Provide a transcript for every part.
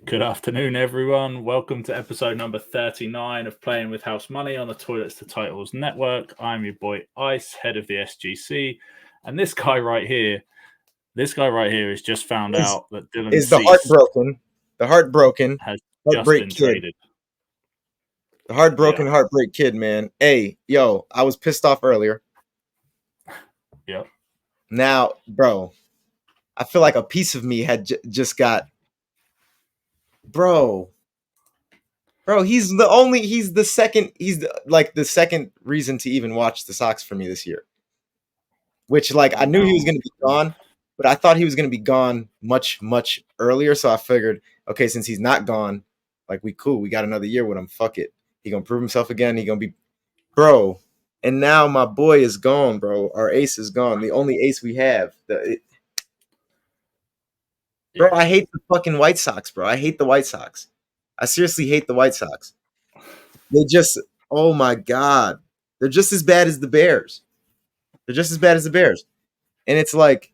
Good afternoon, everyone. Welcome to episode number 39 of Playing with House Money on the Toilets to Titles Network. I'm your boy Ice, head of the SGC. And this guy right here has just found out that Dylan is the Cease heartbroken, has just heartbreak been kid. traded. The heartbreak kid, man. Hey, yo, I was pissed off earlier. Yep. Now, bro, I feel like a piece of me had just got, bro. He's the second reason to even watch the Sox for me this year. Which, like, I knew he was going to be gone, but I thought he was going to be gone much, much earlier. So I figured, okay, since he's not gone, like, we got another year with him. Fuck it. He going to prove himself again. He going to be, bro. And now my boy is gone, bro. Our ace is gone. The only ace we have. Bro, I hate the fucking White Sox, bro. I hate the White Sox. I seriously hate the White Sox. They just, oh my God. They're just as bad as the Bears. And it's like,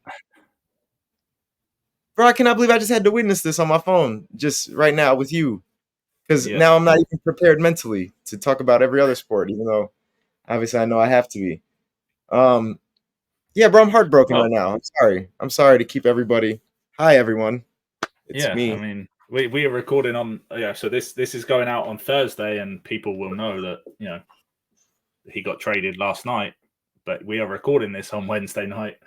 bro, I cannot believe I just had to witness this on my phone just right now with you. Because now I'm not even prepared mentally to talk about every other sport, even though obviously I know I have to be. Yeah, bro, I'm heartbroken right now. I'm sorry to keep everybody. Hi, everyone. It's me. I mean, we are recording on, so this is going out on Thursday, and people will know that, he got traded last night. But we are recording this on Wednesday night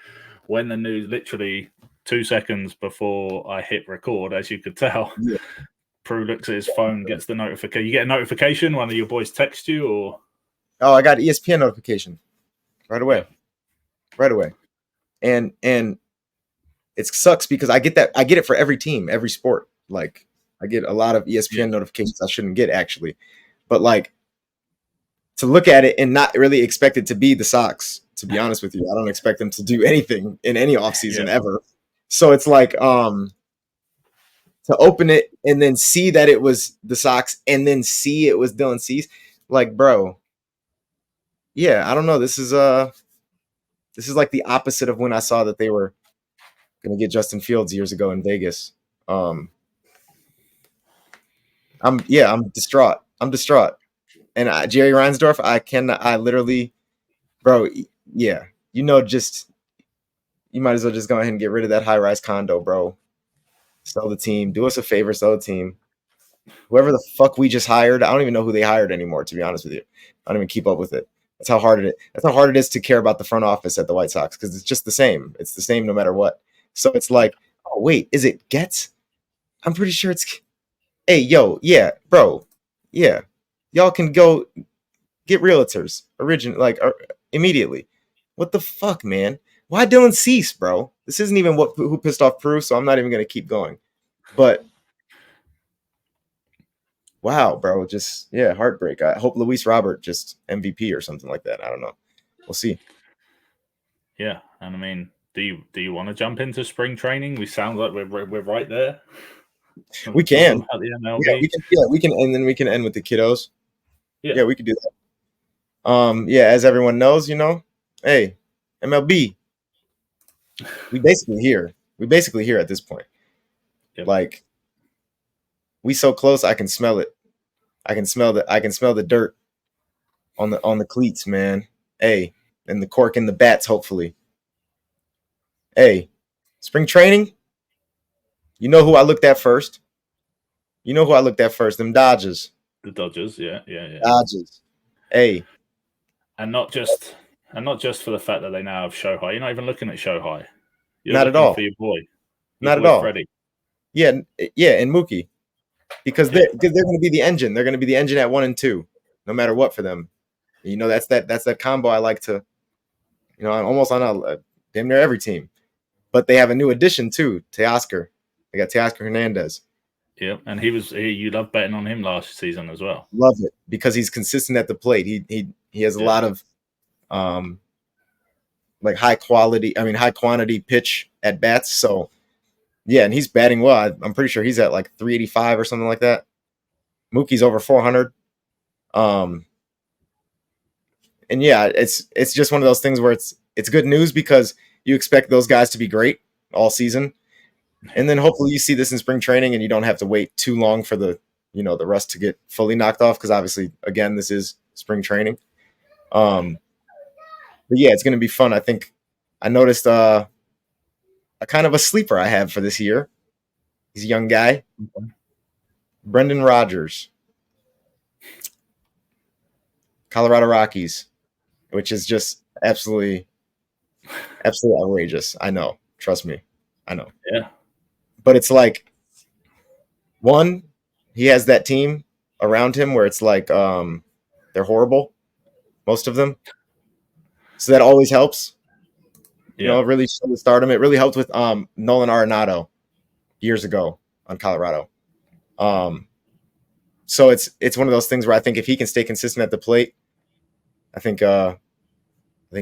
when the news, literally 2 seconds before I hit record, as you could tell. Yeah. Pru looks at his phone, gets the notification. You get a notification? One of your boys text you, or? Oh, I got ESPN notification right away. And it sucks because I get it for every team, every sport. Like, I get a lot of ESPN notifications I shouldn't get, actually. But, like, to look at it and not really expect it to be the Sox, to be honest with you. I don't expect them to do anything in any offseason ever. So it's like, to open it and then see that it was the Sox and then see it was Dylan Cease, like, bro. Yeah, I don't know. This is like the opposite of when I saw that they were going to get Justin Fields years ago in Vegas. I'm distraught. And Jerry Reinsdorf, I literally, bro, yeah, just, you might as well just go ahead and get rid of that high-rise condo, bro. Sell the team. Do us a favor, sell the team. Whoever the fuck we just hired, I don't even know who they hired anymore, to be honest with you. I don't even keep up with it. That's how hard it is to care about the front office at the White Sox, because it's just the same. It's the same no matter what. So it's like, oh, wait, is it Getz? I'm pretty sure it's... Hey, yo, yeah, bro. Yeah. Y'all can go get realtors immediately. What the fuck, man? Why Dylan Cease, bro? This isn't even who pissed off Pru, so I'm not even going to keep going. But wow, bro, just, heartbreak. I hope Luis Robert just MVP or something like that. I don't know. We'll see. Yeah, and I mean, do you want to jump into spring training? We sound like we're right there. We can. About the MLB. We can, and then we can end with the kiddos. Yeah, we could do that. As everyone knows, hey, MLB. We basically here. At this point. Yep. Like, we so close, I can smell it. I can smell the dirt on the cleats, man. Hey, and the cork in the bats, hopefully. Hey, spring training. You know who I looked at first? Them Dodgers. The Dodgers, yeah. Dodgers. Hey. And not just for the fact that they now have Shohei. You're not even looking at Shohei. You're not at all. For your boy. Not at all. Freddie. Yeah, and Mookie. Because they're going to be the engine. They're going to be the engine at 1 and 2, no matter what for them. That's that combo I like to, almost on damn near every team. But they have a new addition too, Teoscar. They got Teoscar Hernandez. Yeah, and you loved betting on him last season as well. Love it because he's consistent at the plate. He has a lot of high quantity pitch at bats. So yeah, and he's batting well. I'm pretty sure he's at like 385 or something like that. Mookie's over 400. And yeah, it's just one of those things where it's good news because you expect those guys to be great all season. And then hopefully you see this in spring training and you don't have to wait too long for the rust to get fully knocked off, because obviously, again, this is spring training. But yeah, it's going to be fun. I think I noticed a kind of a sleeper I have for this year. He's a young guy, Brendan Rodgers, Colorado Rockies, which is just absolutely outrageous. I know. Trust me. I know. Yeah. But it's like, one, he has that team around him where it's like they're horrible, most of them. So that always helps. Yeah. Really stardom. It really helped with Nolan Arenado years ago on Colorado. So it's one of those things where I think if he can stay consistent at the plate, I think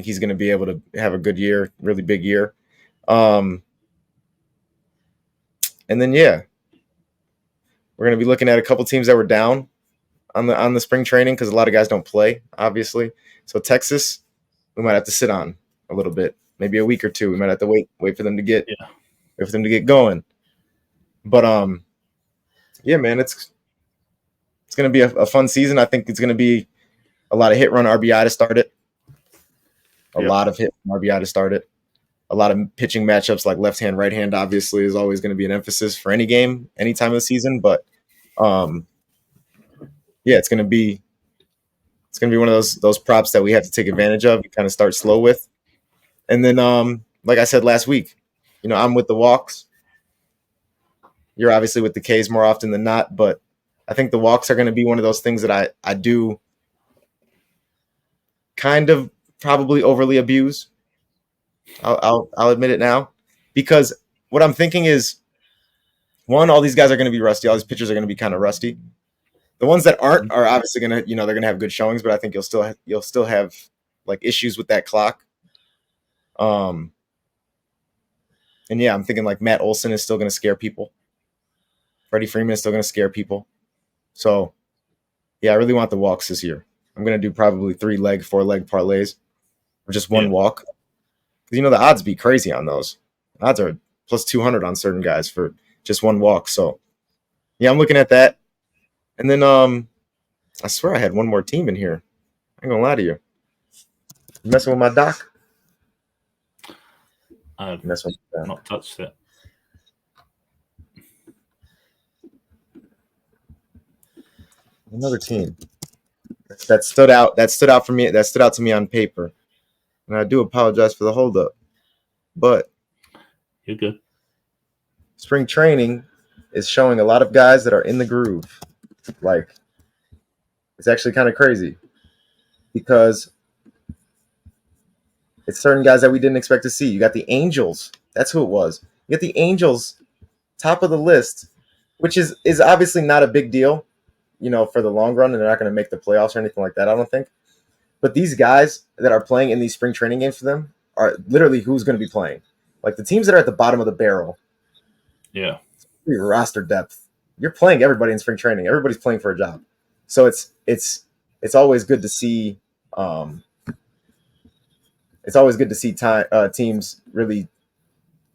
he's going to be able to have a good year, really big year. And then we're going to be looking at a couple teams that were down on the spring training because a lot of guys don't play, obviously. So Texas, we might have to sit on a little bit, maybe a week or two. We might have to wait for them to get going. But yeah, man, it's going to be a fun season. I think it's going to be a lot of hit run RBI to start it. A lot of hit run RBI to start it. A lot of pitching matchups like left hand, right hand, obviously, is always going to be an emphasis for any game, any time of the season. But it's going to be one of those props that we have to take advantage of. You kind of start slow with, and then like I said last week, I'm with the walks. You're obviously with the Ks more often than not, but I think the walks are going to be one of those things that I do kind of probably overly abuse. I'll admit it now, because what I'm thinking is, one, all these guys are going to be rusty. All these pitchers are going to be kind of rusty. The ones that aren't are obviously going to, they're going to have good showings, but I think you'll still have like issues with that clock. And yeah, I'm thinking like Matt Olson is still going to scare people. Freddie Freeman is still going to scare people. So yeah, I really want the walks this year. I'm going to do probably 3-leg, 4-leg parlays or just one walk. Because the odds be crazy on those. Odds are plus 200 on certain guys for just one walk. So yeah, I'm looking at that. And then I swear I had one more team in here. I ain't gonna lie to you. You messing with my doc? I've not touched it. Another team that stood out for me. That stood out to me on paper, and I do apologize for the holdup. But you're good. Spring training is showing a lot of guys that are in the groove. Like, it's actually kind of crazy because it's certain guys that we didn't expect to see. You got the Angels. That's who it was. You got the Angels, top of the list, which is obviously not a big deal, for the long run, and they're not going to make the playoffs or anything like that, I don't think. But these guys that are playing in these spring training games for them are literally who's going to be playing. Like the teams that are at the bottom of the barrel. Yeah. Your roster depth. You're playing everybody in spring training. Everybody's playing for a job. So it's always good to see. It's always good to see teams really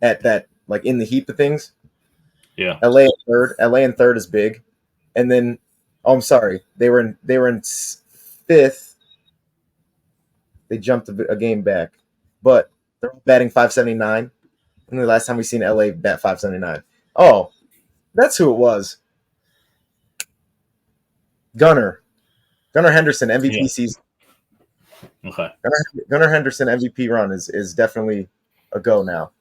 at that, like in the heap of things. Yeah. LA in third is big, and then I'm sorry, they were in fifth. They jumped a game back, but they're batting .579. And the last time we seen LA bat .579. Oh, that's who it was. Gunnar Henderson, MVP season. Okay. Gunnar Henderson MVP run is definitely a go now.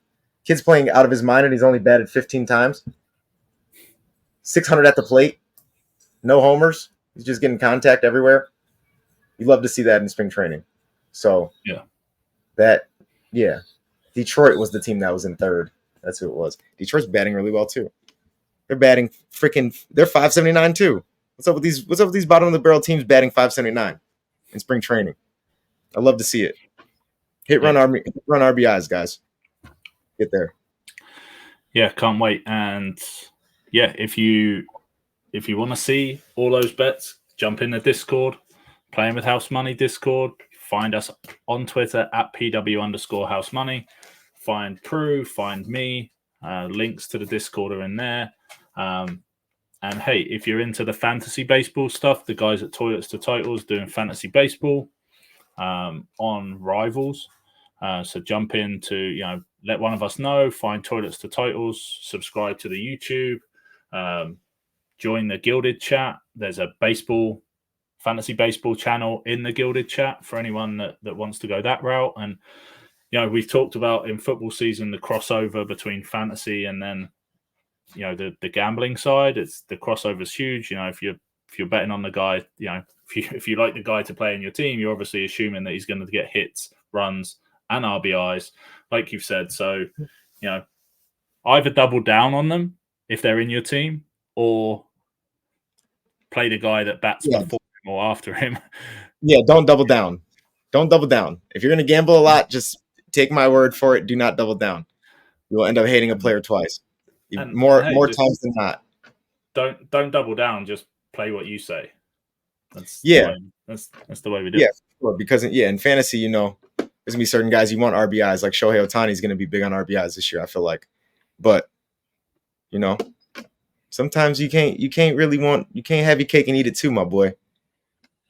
Kid's playing out of his mind, and he's only batted 15 times. 600 at the plate. No homers. He's just getting contact everywhere. You love to see that in spring training. So Detroit was the team that was in third. That's who it was. Detroit's batting really well too. They're batting they're .579 too. What's up with these bottom of the barrel teams batting .579 in spring training? I love to see it. Run RBIs, guys. Get there. Yeah, can't wait. And yeah, if you want to see all those bets, jump in the Discord, Playing with House Money Discord. Find us on Twitter at PW_House Money. Find Pru, find me, Links to the Discord are in there. And hey, if you're into the fantasy baseball stuff, the guys at Toilets to Titles doing fantasy baseball on Rivals. So jump into, let one of us know, find Toilets to Titles, subscribe to the YouTube, join the Gilded chat. There's a fantasy baseball channel in the Gilded chat for anyone that wants to go that route. And, we've talked about in football season, the crossover between fantasy and then, the gambling side. It's the crossover is huge. If you're betting on the guy, if you like the guy to play in your team, you're obviously assuming that he's going to get hits, runs, and RBIs, like you've said. So, either double down on them if they're in your team, or play the guy that bats before him or after him. Yeah, don't double down. Don't double down. If you're going to gamble a lot, just take my word for it. Do not double down. You will end up hating a player twice. More times than not. Don't double down. Just play what you say. That's the way we do it. Yeah, sure. Because in fantasy, there's gonna be certain guys you want RBIs. Like Shohei Ohtani is gonna be big on RBIs this year, I feel like. But sometimes you can't have your cake and eat it too, my boy.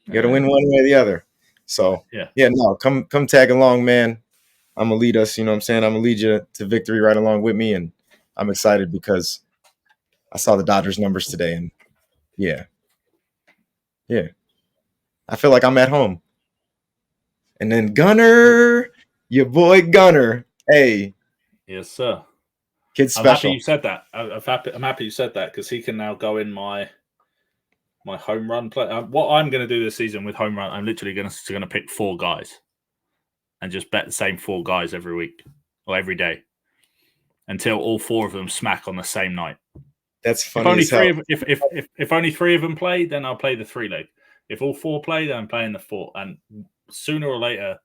You gotta win one way or the other. So come tag along, man. I'm gonna lead us. You know what I'm saying? I'm gonna lead you to victory right along with me, and I'm excited because I saw the Dodgers numbers today, and yeah, I feel like I'm at home. And then Gunner, your boy Gunner, hey, yes sir, kid's special. I'm happy you said that. I'm happy you said that because he can now go in my home run play. What I'm going to do this season with home run, I'm literally going to pick 4 guys and just bet the same 4 guys every week or every day until all 4 of them smack on the same night. That's funny. If only 3 of them play, then I'll play the 3-leg. If all 4 play, then I'm playing the 4. And sooner or later,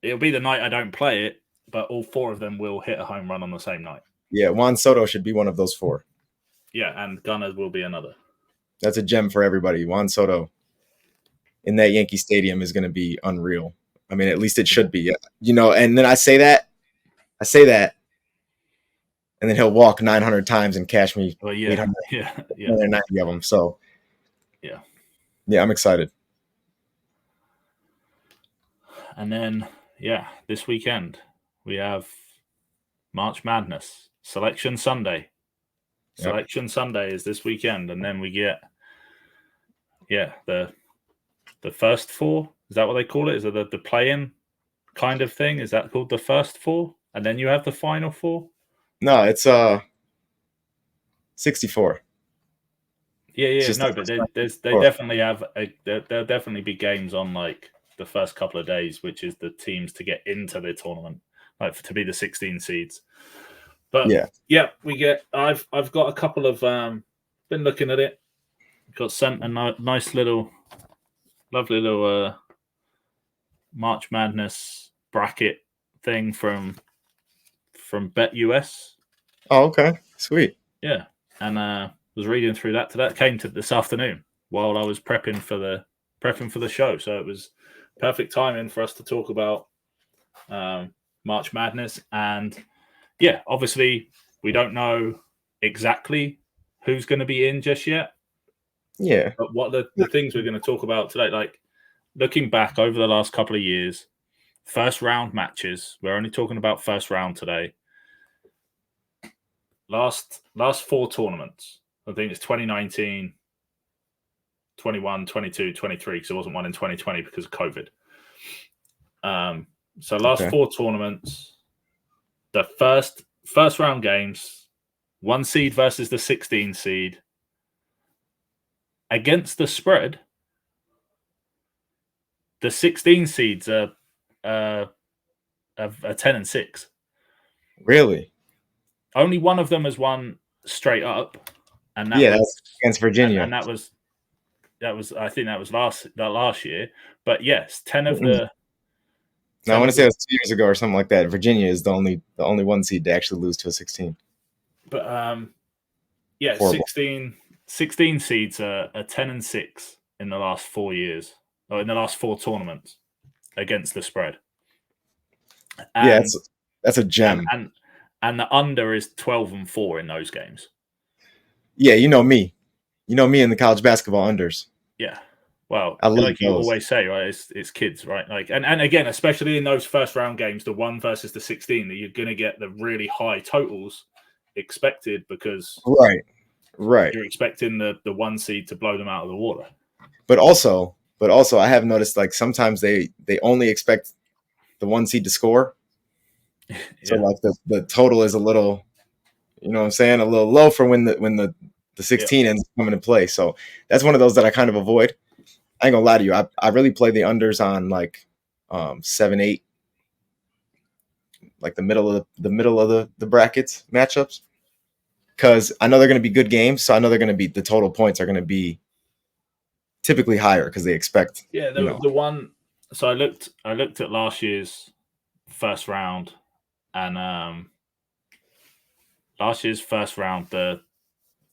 it'll be the night I don't play it, but all 4 of them will hit a home run on the same night. Yeah, Juan Soto should be one of those 4. Yeah, and Gunner will be another. That's a gem for everybody. Juan Soto in that Yankee Stadium is going to be unreal. I mean, at least it should be. And then I say that, and then he'll walk 900 times and cash me 890 of them. So, yeah, I'm excited. And then, this weekend we have March Madness Selection Sunday. Selection Sunday is this weekend, and then we get the first 4. Is that what they call it? Is it the play-in kind of thing? Is that called the first 4? And then you have the final 4? No, it's 64. Yeah. No, but they definitely have there'll definitely be games on like the first couple of days, which is the teams to get into the tournament, like to be the 16 seeds. But we get. I've got a couple of been looking at it. Got sent a nice little, lovely little March Madness bracket thing from BetUS. Oh, okay, sweet. Yeah, and was reading through that today. That came to this afternoon while I was prepping for the show. So it was perfect timing for us to talk about March Madness. And obviously we don't know exactly who's going to be in just yet. Yeah. But what the things we're going to talk about today, like looking back over the last couple of years, first round matches. We're only talking about first round today. Last 4 tournaments. I think it's 2019, 21, 22, 23, because there wasn't one in 2020 because of COVID. So last 4 tournaments, the first round games, 1 seed versus the 16 seed. Against the spread, the 16 seeds are 10-6. Really? Only one of them has won straight up, and that was against Virginia. And that was I think that was last year. But yes, 10 of the. No, I want to say it was 2 years ago or something like that. Virginia is the only 1 seed to actually lose to a 16. But 16 seeds are 10-6 in the last 4 years, or in the last 4 tournaments against the spread. And, that's a gem. and the under is 12-4 in those games. Yeah, you know me in the college basketball unders. Yeah. Well, I love like you those. always say, right? It's kids, right? Like, and again, especially in those first round games, the 1 versus the 16, that you're going to get the really high totals expected because Right. you're expecting the 1 seed to blow them out of the water. But also, I have noticed like sometimes they only expect the 1 seed to score. So Yeah. like the total is a little, you know what I'm saying, a little low for when the 16 ends up coming into play. So that's one of those that I kind of avoid. I ain't gonna lie to you. I really play the unders on like 7-8, like the middle of the brackets matchups, because I know they're gonna be good games. So I know they're gonna be, the total points are gonna be typically higher because they expect, Yeah, you know. the one. So I looked at last year's first round, and last year's first round, the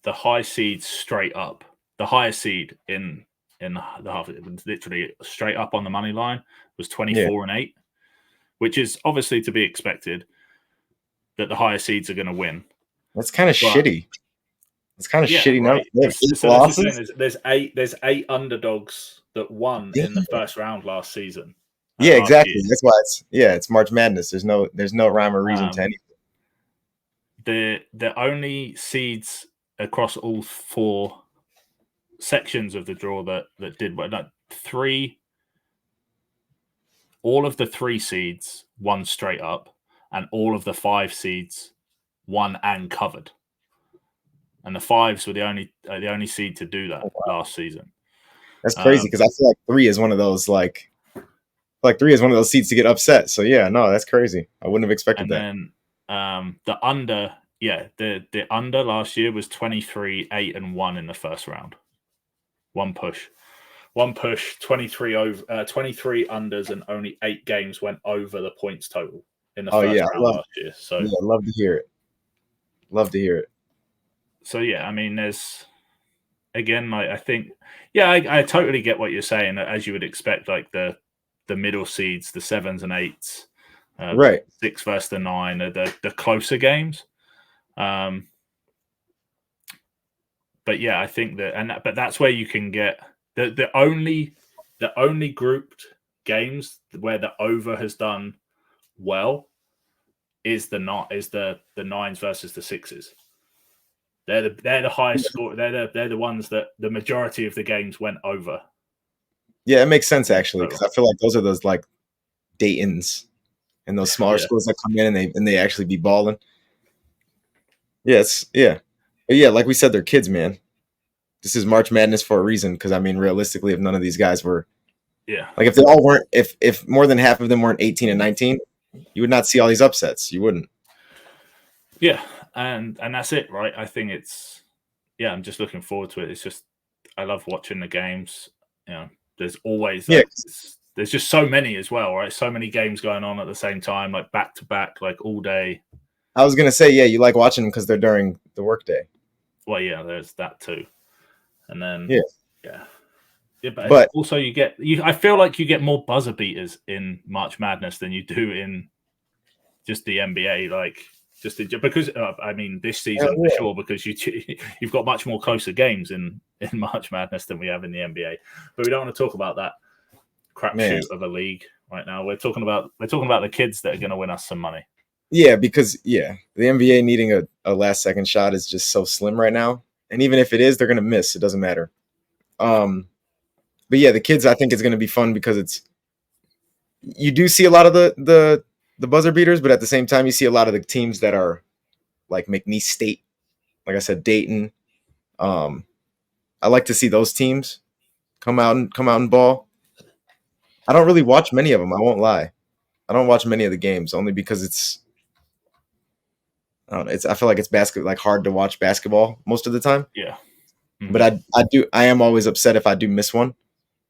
high seed straight up, the highest seed in the half, literally straight up on the money line, was 24-8, which is obviously to be expected that the higher seeds are going to win. That's kind of shitty. It's kind of shitty. Right. Now So that's the thing. There's eight underdogs that won in the first round last season. Yeah, last exactly. year. That's why it's March Madness. There's no rhyme or reason to anything. The only seeds across all 4 sections of the draw that did well, like 3. All of the 3 seeds won straight up, and all of the 5 seeds won and covered. And the 5s were the only seed to do that last season. That's crazy because I feel like 3 is one of those like 3 is one of those seeds to get upset. So yeah, no, that's crazy. I wouldn't have expected that. And then the under, the under last year was 23-8-1 in the first round. One push, 23 unders, and only 8 games went over the points total in the first round last year. So yeah, love to hear it. So yeah, I mean, there's, again, like, I think, yeah, I totally get what you're saying. As you would expect, like the middle seeds, the 7s and 8s, Right. 6 versus the 9, are the closer games. But yeah, I think but that's where you can get the only grouped games where the over has done well is the 9s versus the 6s. They're the highest score. They're the ones that the majority of the games went over. Yeah, it makes sense actually, because I feel like those are those like Dayton's and those smaller schools that come in and they actually be balling. Yes, yeah. But yeah, like we said, they're kids, man. This is March Madness for a reason, because I mean, realistically, if none of these guys were, like if they all weren't, if more than half of them weren't 18 and 19, you would not see all these upsets. You wouldn't. Yeah, and that's it, right? I think I'm just looking forward to it. It's just, I love watching the games. You know, there's always there's just so many as well, right? So many games going on at the same time, like back to back, like all day. I was gonna say, yeah, you like watching them because they're during the workday. Well, yeah, there's that too, and then yeah, but also I feel like you get more buzzer beaters in March Madness than you do in just the NBA, like because I mean this season for sure, because you've got much more closer games in March Madness than we have in the NBA. But we don't want to talk about that crapshoot of a league right now. We're talking about the kids that are going to win us some money. Yeah, because the NBA needing a last second shot is just so slim right now, and even if it is, they're going to miss. It doesn't matter. But yeah, the kids, I think it's going to be fun because you do see a lot of the buzzer beaters, but at the same time, you see a lot of the teams that are like McNeese State, like I said, Dayton. I like to see those teams come out and ball. I don't really watch many of them. I won't lie. I don't watch many of the games only because I don't know, I feel like it's like hard to watch basketball most of the time. Yeah. Mm-hmm. But I am always upset if I do miss one,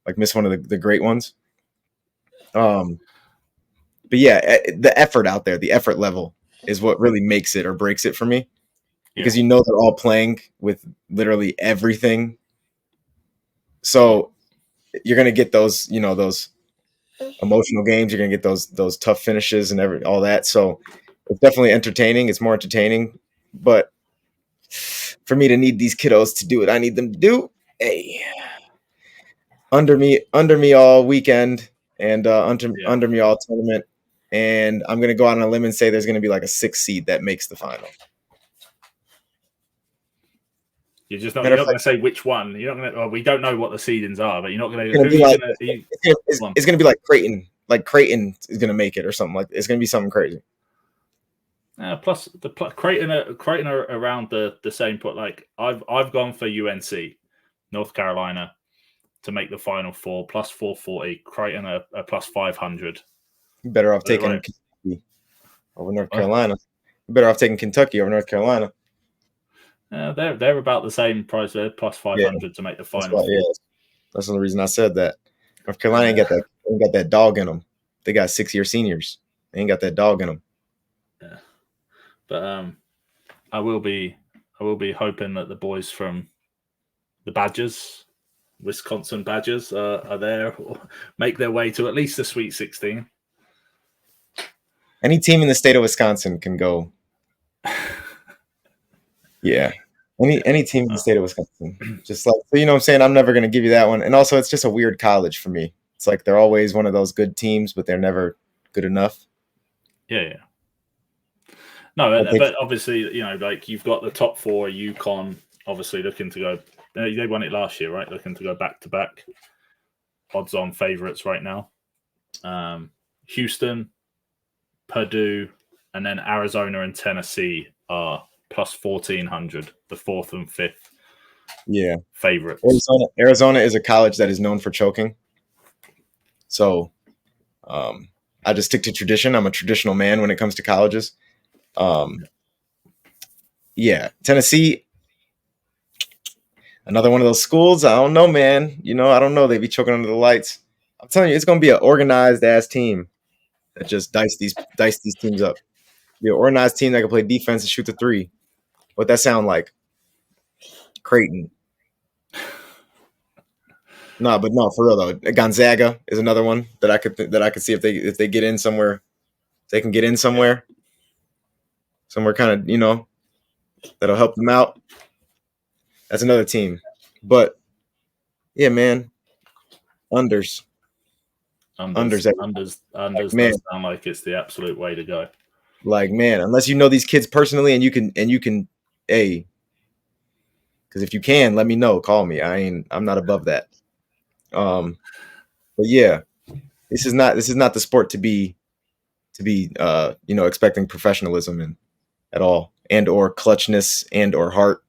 like miss one of the great ones. But yeah, the effort out there, the effort level is what really makes it or breaks it for me, because you know they're all playing with literally everything. So you're gonna get those, those emotional games. You're gonna get those tough finishes and all that. So It's definitely entertaining. It's more entertaining, but for me to need these kiddos to do what I need them to do, hey, under me all weekend and under me all tournament, and I'm gonna go out on a limb and say there's gonna be like a 6 seed that makes the final. You're just not. You're not going to say which one. You're not going to. Well, we don't know what the seedings are, but you're not going to. It's going to be like Creighton. Like Creighton is going to make it or something like. It's going to be something crazy. Plus Creighton are around the same put. Like I've gone for UNC, North Carolina, to make the Final Four plus 440. Creighton a plus 500. You better off taking Kentucky over North Carolina. You better off taking Kentucky over North Carolina. They're about the same price. They're plus 500 to make the Final Four. Yeah. That's the reason I said that. North Carolina ain't got that dog in them. They got 6-year seniors. They ain't got that dog in them. Yeah, but I will be hoping that the boys from the Badgers, Wisconsin Badgers, are there or make their way to at least the Sweet 16. Any team in the state of Wisconsin can go. Yeah. Any team in the state of Wisconsin. Just like, you know what I'm saying? I'm never going to give you that one. And also, it's just a weird college for me. It's like they're always one of those good teams, but they're never good enough. Yeah. No, but obviously, you know, like you've got the top 4, UConn, obviously looking to go. They won it last year, right? Looking to go back to back. Odds-on favorites right now. Houston, Purdue, and then Arizona and Tennessee are plus 1,400, the 4th and 5th. Yeah. Favorites. Arizona is a college that is known for choking. So I just stick to tradition. I'm a traditional man when it comes to colleges. Yeah. Tennessee, another one of those schools. I don't know, man. You know, I don't know. They be choking under the lights. I'm telling you, it's going to be an organized ass team that just dice these teams up. Be an organized team that can play defense and shoot the 3. What that sound like? Creighton. No, for real though. Gonzaga is another one that I could see if they get in somewhere. They can get in somewhere kind of, you know, that'll help them out. That's another team. But yeah, man, unders like, does sound like it's the absolute way to go. Like, man, unless you know these kids personally and you can, hey, because if you can, let me know. Call me. I'm not above that. But yeah, this is not the sport to be you know, expecting professionalism in at all, and or clutchness, and or heart,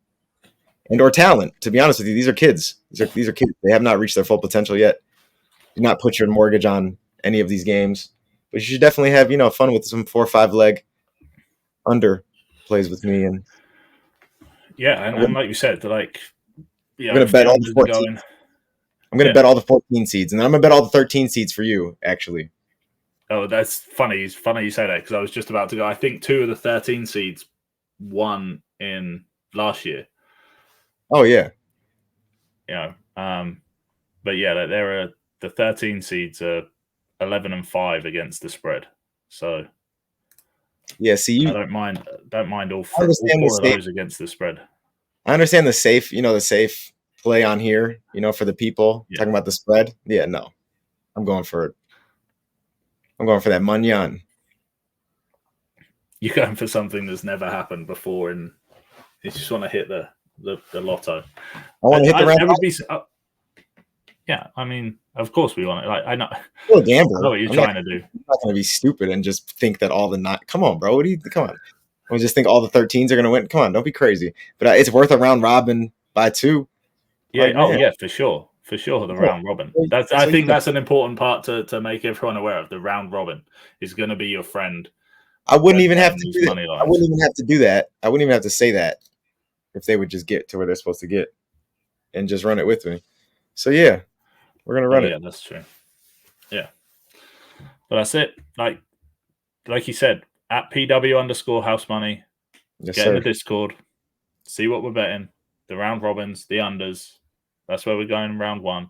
and or talent. To be honest with you, these are kids. These are kids. They have not reached their full potential yet. Do not put your mortgage on any of these games, but you should definitely have, you know, fun with some 4 or 5 leg under plays with me. And yeah, and like you said, like, yeah, I'm gonna bet all the 14. I'm gonna bet all the 14 seeds, and then I'm gonna bet all the 13 seeds for you. Actually, oh, that's funny. It's funny you say that, because I was just about to go. I think 2 of the 13 seeds won in last year. Oh yeah, you know, but yeah, there are the 13 seeds are 11-5 against the spread. So yeah, see, I don't mind all 4 of those against the spread. I understand the safe play on here, you know, for the people talking about the spread. Yeah, no, I'm going for it. I'm going for that Munyan. You're going for something that's never happened before, and you just want to hit the lotto. I want to hit the round. Yeah, I mean, of course we want it. Like, I know. You're a gambler. I know what you're trying to do. I'm not going to be stupid and just think that all the not. Come on, bro. Come on. I just think all the 13s are going to win. Come on, don't be crazy. But it's worth a round robin by 2. Yeah. Like, yeah, for sure. For sure, the round robin. I think that's an important part to make everyone aware of. The round robin is going to be your friend. I wouldn't even have to do that. I wouldn't even have to do that. I wouldn't even have to say that if they would just get to where they're supposed to get and just run it with me. So yeah, we're gonna run it. Yeah, that's true. Yeah, but that's it. Like you said, at PW_house money. Yes, get sir. in the Discord. See what we're betting. The round robins, the unders. That's where we're going in round 1.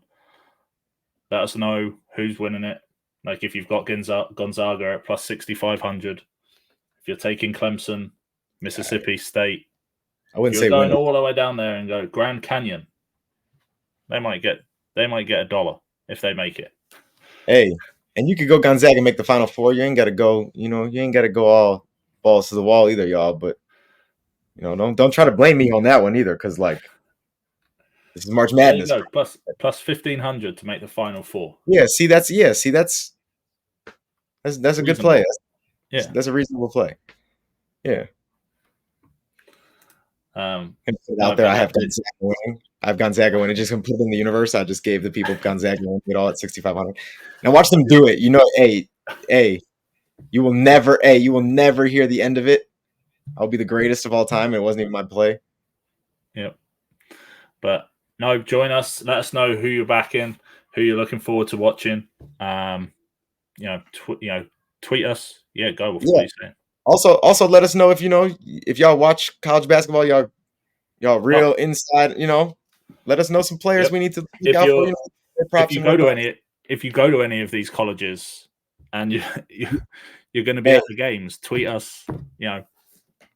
Let us know who's winning it. Like if you've got Gonzaga at plus 6,500. If if you're taking Clemson, Mississippi State, I wouldn't if say you're going win. all the way down there and go Grand Canyon, they might get $1 if they make it. Hey, and you could go Gonzaga and make the Final Four. You ain't got to go. You ain't got to go all balls to the wall either, y'all. But don't try to blame me on that one either, because like this is March Madness. There you go. Plus 1,500 to make the Final Four. Yeah, that's a good play. That's a reasonable play. Yeah. Out there, I have Gonzaga winning. I have Gonzaga winning. Just put it in the universe. I just gave the people of Gonzaga winning it all at 6,500. Now watch them do it. Hey, you will never hear the end of it. I'll be the greatest of all time. It wasn't even my play. Yep. But no, join us. Let us know who you're backing, who you're looking forward to watching. Tweet us. Yeah, go with what you're saying. Also, let us know if y'all watch college basketball, y'all real inside. Let us know some players we need to look out for. If you go to any of these colleges and you're going to be at the games, tweet us.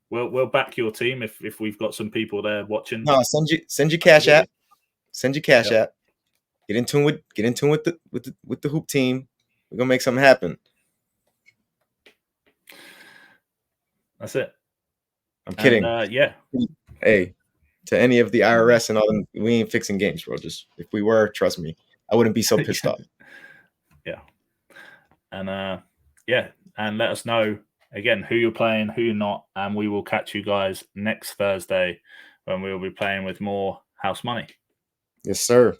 We'll back your team if we've got some people there watching. No, send your cash app. Send your cash app. Get in tune with the hoop team. We're gonna make something happen. That's it. I'm kidding. Yeah. Hey, to any of the IRS and all them, we ain't fixing games, bro. Just if we were, trust me, I wouldn't be so pissed off. Yeah. And and let us know again who you're playing, who you're not, and we will catch you guys next Thursday when we will be playing with more house money. Yes, sir.